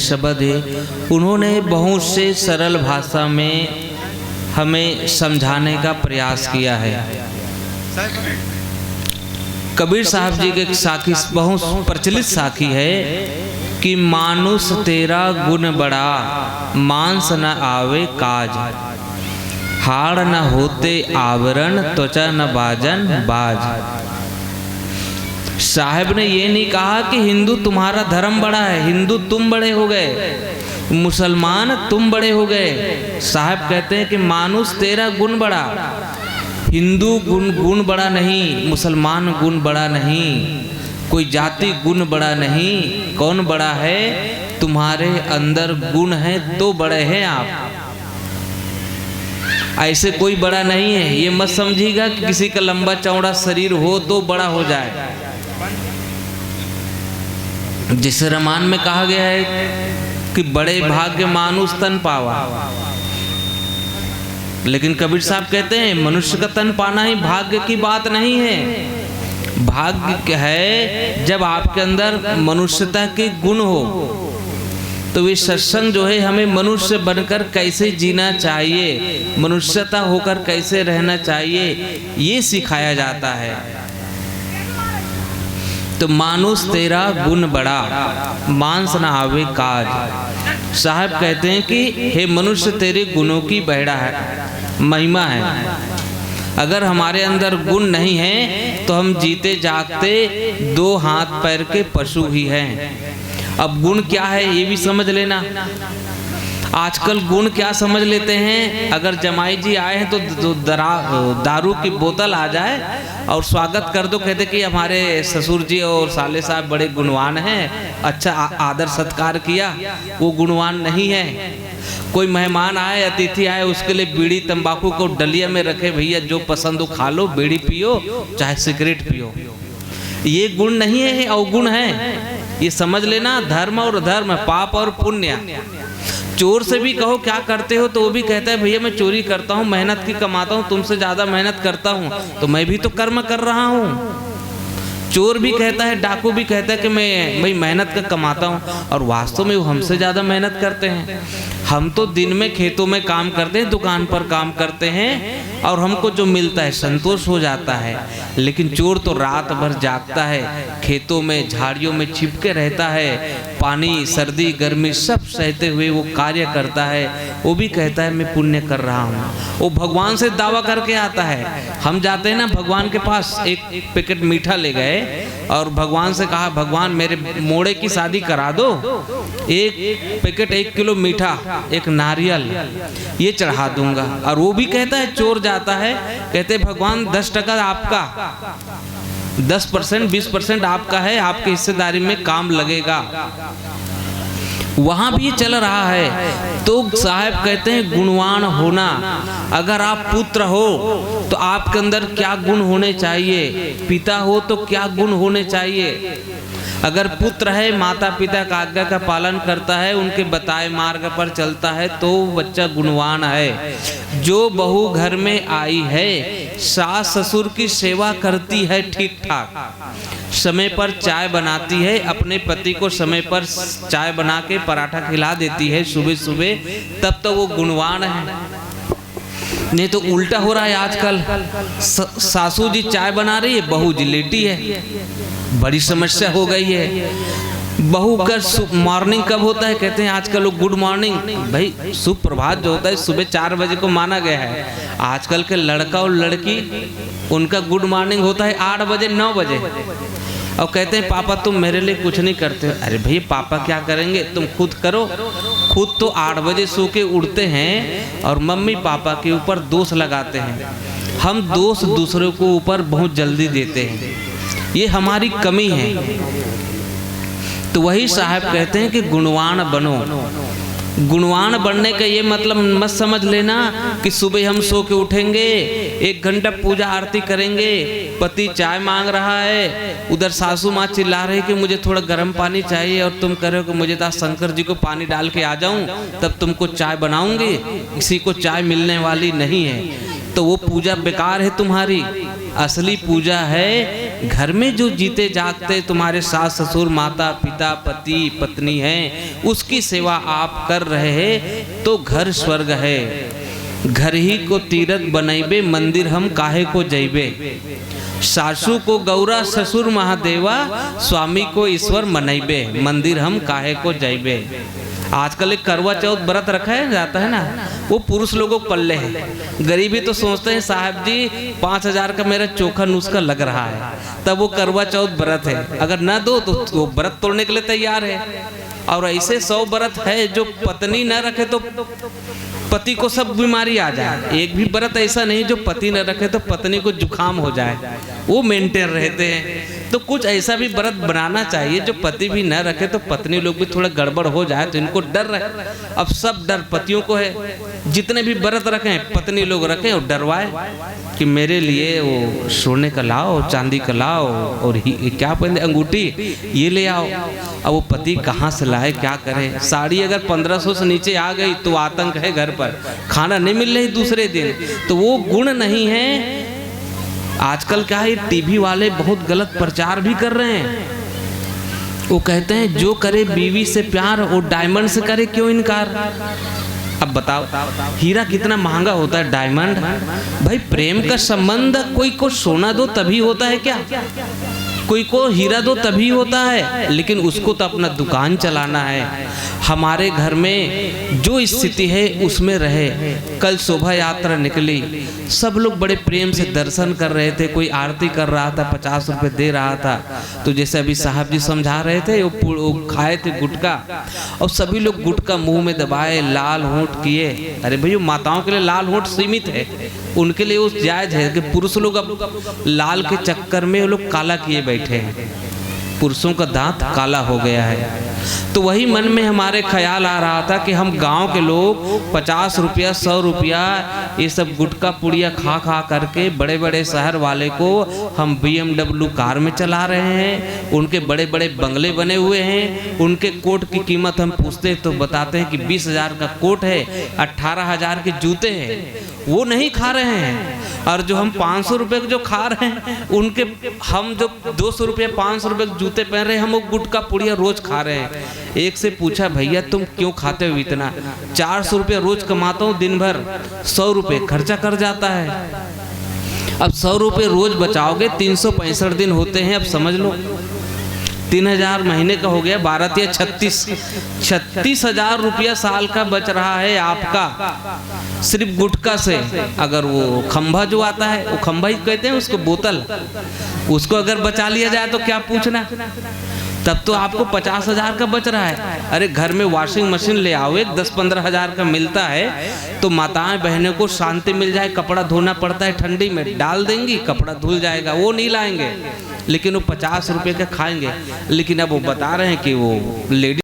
शब्द है, उन्होंने बहुत से सरल भाषा में हमें समझाने का प्रयास किया है। कबीर साहब जी के एक साखी, बहुत प्रचलित साखी है कि मानुष तेरा गुण बड़ा, मांस न आवे काज, हाड़ न होते आवरण, त्वचा न बाजन बाज। साहब ने ये नहीं कहा कि हिंदू तुम्हारा धर्म बड़ा है, हिंदू तुम बड़े हो गए, मुसलमान तुम बड़े हो गए। साहब कहते हैं कि मानुष तेरा गुण बड़ा, हिंदू गुण बड़ा नहीं, मुसलमान गुण बड़ा नहीं, कोई जाति गुण बड़ा नहीं। कौन बड़ा है? तुम्हारे अंदर गुण है तो बड़े हैं आप, ऐसे कोई बड़ा नहीं है। ये मत समझिएगा कि किसी का लंबा चौड़ा शरीर हो तो बड़ा हो जाए। जिसे रामायण में कहा गया है कि बड़े भाग्य मानुष तन पावा, लेकिन कबीर साहब कहते हैं मनुष्य का तन पाना ही भाग्य की बात नहीं है। भाग्य है जब आपके अंदर मनुष्यता के गुण हो। तो ये सत्संग जो है हमें मनुष्य बनकर कैसे जीना चाहिए, मनुष्यता होकर कैसे रहना चाहिए, ये सिखाया जाता है। तो मानुष तेरा गुण बड़ा, मांस न आवे काज। साहब कहते हैं कि हे मनुष्य तेरे गुणों की बहड़ा है, महिमा है। अगर हमारे अंदर गुण नहीं है तो हम जीते जागते दो हाथ पैर के पशु ही हैं। अब गुण क्या है ये भी समझ लेना। आजकल गुण क्या समझ लेते हैं, अगर जमाई जी आए हैं तो दारू की बोतल आ जाए और स्वागत कर दो, कहते कि हमारे ससुर जी और साले साहब बड़े गुणवान हैं, अच्छा आदर सत्कार किया। वो गुणवान नहीं है। कोई मेहमान आए, अतिथि आए, उसके लिए बीड़ी तंबाकू को डलिया में रखे, भैया जो पसंद हो खा लो, बीड़ी पियो चाहे सिगरेट पियो, ये गुण नहीं है, अवगुण है। ये समझ लेना। धर्म और अधर्म, पाप और पुण्य। चोर से भी कहो क्या करते हो तो वो भी कहता है भैया मैं चोरी करता हूँ, मेहनत की कमाता हूँ, तुमसे ज्यादा मेहनत करता हूँ, तो मैं भी तो कर्म कर रहा हूँ। चोर भी कहता है, डाकू भी कहता है कि मैं भाई मेहनत का कमाता हूँ, और वास्तव में वो हमसे ज़्यादा मेहनत करते हैं। हम तो दिन में खेतों में काम करते हैं, दुकान पर काम करते हैं, और हमको जो मिलता है संतोष हो जाता है। लेकिन चोर तो रात भर जागता है, खेतों में झाड़ियों में छिपके रहता है, पानी सर्दी गर्मी सब सहते हुए वो कार्य करता है। वो भी कहता है मैं पुण्य कर रहा हूँ। वो भगवान से दावा करके आता है। हम जाते हैं ना भगवान के पास, एक पैकेट मीठा ले गए और भगवान से कहा भगवान मेरे मोड़े की शादी करा दो, एक पैकेट 1 किलो मीठा, एक नारियल ये चढ़ा दूंगा। और वो भी कहता है, चोर जाता है, कहते भगवान 10% आपका, 10% 20% आपका है, आपकी हिस्सेदारी में काम लगेगा। वहां भी चल रहा है। तो साहब कहते हैं गुणवान होना। अगर आप पुत्र हो तो आपके अंदर क्या गुण होने चाहिए, पिता हो तो क्या गुण होने चाहिए। अगर पुत्र है, माता पिता का आज्ञा का पालन करता है, उनके बताए मार्ग पर चलता है, तो बच्चा गुणवान है। जो बहू घर में आई है, सास ससुर की सेवा करती है ठीक ठाक, समय पर चाय बनाती है, अपने पति को समय पर चाय बना के पराठा खिला देती है सुबह सुबह, तब तो वो गुणवान है। नहीं तो उल्टा हो रहा है आजकल। सासू जी चाय बना रही है, बहू जी लेटी है। बड़ी समस्या हो गई है। बहू का मॉर्निंग कब होता है, कहते हैं आजकल लोग गुड मॉर्निंग। भाई सुप्रभात जो होता है सुबह 4 बजे को माना गया है। आजकल के लड़का और लड़की उनका गुड मॉर्निंग होता है 8 बजे 9 बजे, और कहते हैं पापा तुम मेरे लिए कुछ नहीं करते। अरे भैया पापा क्या करेंगे, तुम खुद करो। खुद तो 8 बजे सो के उठते हैं और मम्मी पापा के ऊपर दोष लगाते हैं। हम दोष दूसरों को ऊपर बहुत जल्दी देते हैं, ये हमारी कमी है। तो वही साहब कहते हैं कि गुणवान बनो। गुणवान बनने का ये मतलब मत समझ लेना कि सुबह हम सो के उठेंगे, 1 घंटा पूजा आरती करेंगे, पति चाय मांग रहा है, उधर सासू माँ चिल्ला रही कि मुझे थोड़ा गर्म पानी चाहिए, और तुम कह रहे हो कि मुझे दास शंकर जी को पानी डाल के आ जाऊं तब तुमको चाय बनाऊंगी। किसी को चाय मिलने वाली नहीं है, तो वो पूजा बेकार है तुम्हारी। असली पूजा है घर में जो जीते जागते तुम्हारे सास ससुर माता पिता पति पत्नी हैं, उसकी सेवा आप कर रहे हैं तो घर स्वर्ग है। घर ही को तीरथ बनैबे, मंदिर हम काहे को जैबे। सासू को गौरा ससुर महादेवा, स्वामी को ईश्वर मनैबे, मंदिर हम काहे को जैबे। आजकल एक करवा चौथ व्रत रखा है जाता है ना, वो पुरुष लोगों को पल्ले है। गरीबी तो सोचते हैं साहब जी 5,000 का मेरा चोखा नुस्खा लग रहा है, तब वो करवा चौथ व्रत है। अगर ना दो तो वो व्रत तोड़ने के लिए तैयार है। और ऐसे 100 व्रत है जो पत्नी न रखे तो पति को सब बीमारी आ जाए। एक भी व्रत ऐसा नहीं जो पति न रखे तो पत्नी को जुकाम हो जाए, वो मेंटेन रहते हैं। तो कुछ ऐसा भी व्रत बनाना चाहिए जो पति भी न रखे तो पत्नी लोग भी थोड़ा गड़बड़ हो जाए तो इनको डर रहे। अब सब डर पतियों को है, जितने भी व्रत रखें पत्नी लोग रखें और डरवाए कि मेरे लिए वो सोने का लाओ, चांदी का लाओ और क्या पहले अंगूठी ये ले आओ। अब वो पति कहाँ से लाए, क्या करे। साड़ी अगर 1500 से नीचे आ गई तो आतंक है घर पर, खाना नहीं मिल रही दूसरे दिन, तो वो गुण नहीं है। आजकल क्या है, टीवी वाले बहुत गलत प्रचार भी कर रहे हैं। वो कहते हैं जो करे बीवी से प्यार वो डायमंड से करे क्यों इनकार। अब बताओ हीरा कितना महंगा होता है, डायमंड। भाई प्रेम का संबंध कोई को सोना दो तभी होता है क्या, कोई को हीरा दो तभी होता है, लेकिन उसको तो अपना दुकान चलाना है। हमारे घर में जो स्थिति है उसमें रहे। कल शोभा यात्रा निकली, सब लोग बड़े प्रेम से दर्शन कर रहे थे, कोई आरती कर रहा था, 50 रुपए दे रहा था। तो जैसे अभी साहब जी समझा रहे थे, वो खाए थे गुटखा और सभी लोग गुटखा मुंह में दबाए, लाल होंठ किए। अरे भैया माताओं के लिए लाल होंठ सीमित है, उनके लिए वो जायज है कि पुरुष लोग अब लाल के चक्कर में वो लोग काला किए बैठे हैं, पुरुषों का दांत काला हो गया है। तो वही मन में हमारे ख्याल आ रहा था कि हम गांव के लोग 50 रुपया 100 रुपया ये सब गुटखा पुड़िया खा खा करके बड़े बड़े शहर वाले को हम BMW कार में चला रहे हैं, उनके बड़े बड़े बंगले बने हुए हैं। उनके कोट की कीमत हम पूछते तो बताते हैं कि 20,000 का कोट है, 18,000 के जूते हैं, वो नहीं खा रहे हैं। और जो हम 500 रुपये जो खा रहे हैं उनके, हम जो 200 रुपये 500 रुपये के जूते पहन रहे हैं, हम वो गुटखा पुड़िया रोज खा रहे हैं। एक से पूछा भैया तुम क्यों खाते हो इतना। 400 रुपये रोज कमाता हूँ, दिन भर 100 रुपये खर्चा कर जाता है। अब 100 रुपये रोज बचाओगे, 365 दिन होते हैं, अब समझ लो 3,000 महीने का हो गया, 12 या 36,000 रुपया साल का बच रहा है आपका सिर्फ गुटखा से। अगर वो खंभा जो आता है, वो खंभा ही कहते हैं उसको, बोतल, उसको अगर बचा लिया जाए तो क्या पूछना, तब तो आपको 50,000 का बच रहा है। अरे घर में वॉशिंग मशीन ले आओ, एक 10-15 हज़ार का मिलता है, तो माताएं बहनों को शांति मिल जाए। कपड़ा धोना पड़ता है ठंडी में, डाल देंगी कपड़ा धुल जाएगा, वो नहीं लाएंगे, लेकिन वो 50 रुपये का खाएंगे। लेकिन अब वो बता रहे हैं कि वो लेडी